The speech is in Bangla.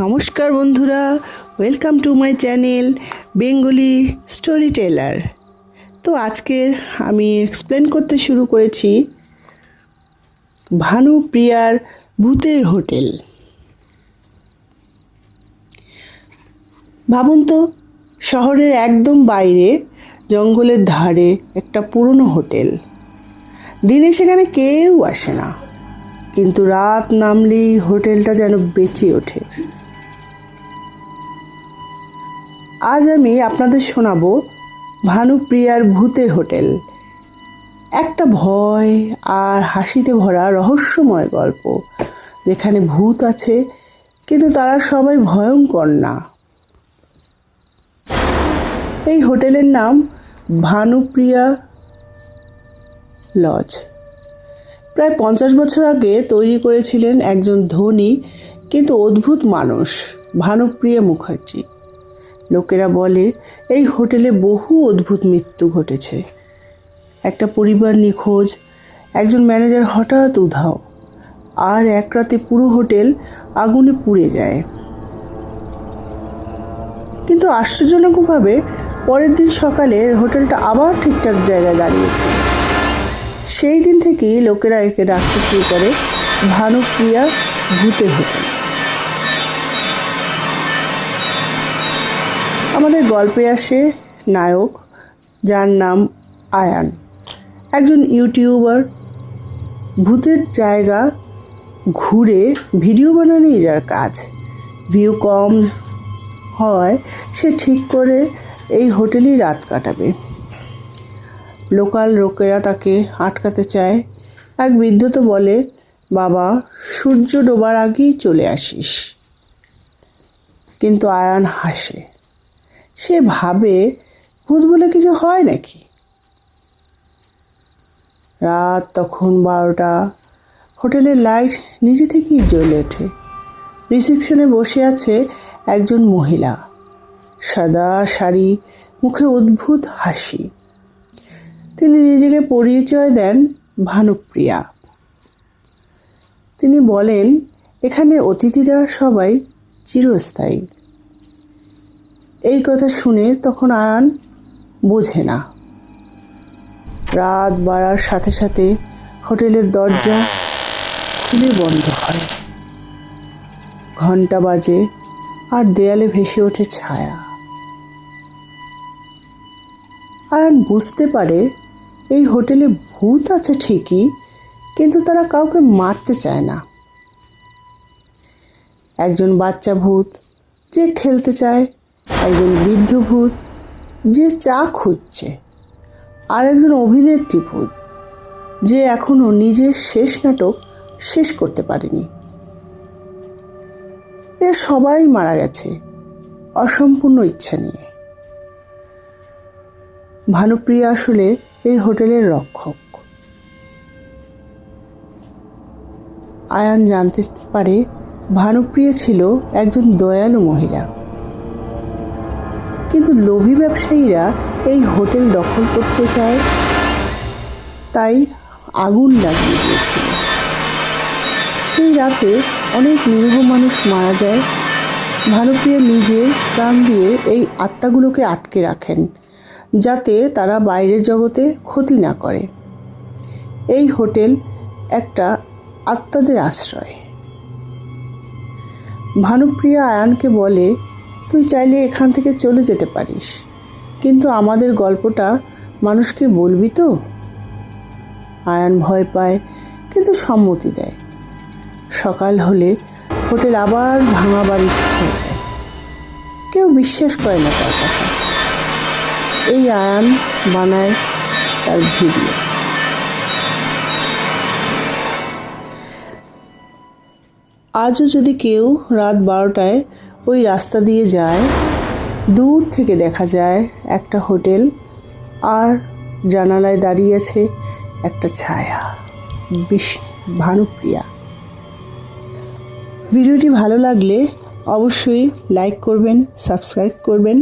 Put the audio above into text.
নমস্কার বন্ধুরা, welcome to my channel Bengali storyteller. তো আজকে আমি এক্সপ্লেন করতে শুরু করেছি ভানুপ্রিয়ার ভূতের হোটেল। ভাবুন তো, শহরের একদম বাইরে জঙ্গলের ধারে একটা পুরনো হোটেল। দিনে সেখানে কেউ আসে না, কিন্তু রাত নামলেই হোটেলটা যেন বেঁচে ওঠে। আজ আমি আপনাদের শোনাবো ভানুপ্রিয়ার ভূতের হোটেল, একটা ভয় আর হাসিতে ভরা রহস্যময় গল্প, যেখানে ভূত আছে কিন্তু তারা সবাই ভয়ঙ্কর না। এই হোটেলের নাম ভানুপ্রিয়া লজ। প্রায় 50 বছর আগে তৈরি করেছিলেন একজন ধনী কিন্তু অদ্ভুত মানুষ, ভানুপ্রিয়া মুখার্জি। লোকেরা বলে এই হোটেলে বহু অদ্ভুত মৃত্যু ঘটেছে। একটা পরিবার নিখোঁজ, একজন ম্যানেজার হঠাৎ উধাও, আর এক রাতে পুরো হোটেল আগুনে পুড়ে যায়। কিন্তু আশ্চর্যজনকভাবে পরের দিন সকালে হোটেলটা আবার ঠিকঠাক জায়গায় দাঁড়িয়েছে। সেই দিন থেকেই লোকেরা একে ডাকতে শুরু করে ভানুপ্রিয়া ভূতের হোটেল। আমাদের গল্পে আসে নায়ক, যার নাম আয়ান, একজন ইউটিউবার। ভূতের জায়গা ঘুরে ভিডিও বানানোই যার কাজ। ভিউ কম হয় সে ঠিক করে এই হোটেলেই রাত কাটাবে। লোকাল লোকেরা তাকে আটকাতে চায়। এক বৃদ্ধ তো বলে, বাবা, সূর্য ডোবার আগেই চলে আসিস। কিন্তু আয়ান হাসে। সে ভাবে, ভূত বলে কিছু হয় নাকি? রাত তখন 12টা। হোটেলের লাইট নিজে থেকেই জ্বলে ওঠে। রিসেপশনে বসে আছে একজন মহিলা, সাদা শাড়ি, মুখে অদ্ভুত হাসি। তিনি নিজেকে পরিচয় দেন ভানুপ্রিয়া। তিনি বলেন, এখানে অতিথিরা সবাই চিরস্থায়ী। এই কথা শুনে তখন আয়ান বোঝে না। রাত বাড়ার সাথে সাথে হোটেলের দরজা খুলে বন্ধ হয়। ঘন্টা বাজে আর দেয়ালে ভেসে ওঠে ছায়া। আয়ান বুঝতে পারে এই হোটেলে ভূত আছে ঠিকই, কিন্তু তারা কাউকে মারতে চায় না। একজন বাচ্চা ভূত যে খেলতে চায়, একজন বৃদ্ধ ভূত যে চা খুঁজছে, আর একজন অভিনেত্রী ভূত যে এখনো নিজের শেষ নাটক শেষ করতে পারেনি। এরা সবাই মারা গেছে অসম্পূর্ণ ইচ্ছা নিয়ে। ভানুপ্রিয়া আসলে এই হোটেলের রক্ষক। আয়ান জানতে পারে ভানুপ্রিয়া ছিল একজন দয়ালু মহিলা, কিন্তু লোভী ব্যবসায়ীরা এই হোটেল দখল করতে চায়, তাই আগুন লাগিয়ে দিয়েছিল। সেই রাতে অনেক নিরীহ মানুষ মারা যায়। ভানুপ্রিয়া নিজে প্রাণ দিয়ে এই আত্মাগুলোকে আটকে রাখেন, যাতে তারা বাইরের জগতে ক্ষতি না করে। এই হোটেল একটা আত্মাদের আশ্রয়। ভানুপ্রিয়া আয়ানকে বলে, তুই চাইলে এখান থেকে চলে যেতে পারিস, কিন্তু আমাদের গল্পটা মানুষকে বলবি তো? আয়ান ভয় পায়, কিন্তু সম্মতি দেয়। সকাল হলে হোটেল আবার ভাঙা বাড়ি হয়ে যায়। কেউ বিশ্বাস করে না তার কথা। এই আয়ান বানায় তার ভিডিও। আজও যদি কেউ রাত 12টায় ওই রাস্তা দিয়ে যায়, দূর থেকে দেখা যায় একটা হোটেল, আর জানালায় দাঁড়িয়ে আছে একটা ছায়া, ভানুপ্রিয়া। ভিডিওটি ভালো লাগলে অবশ্যই লাইক করবেন, সাবস্ক্রাইব করবেন।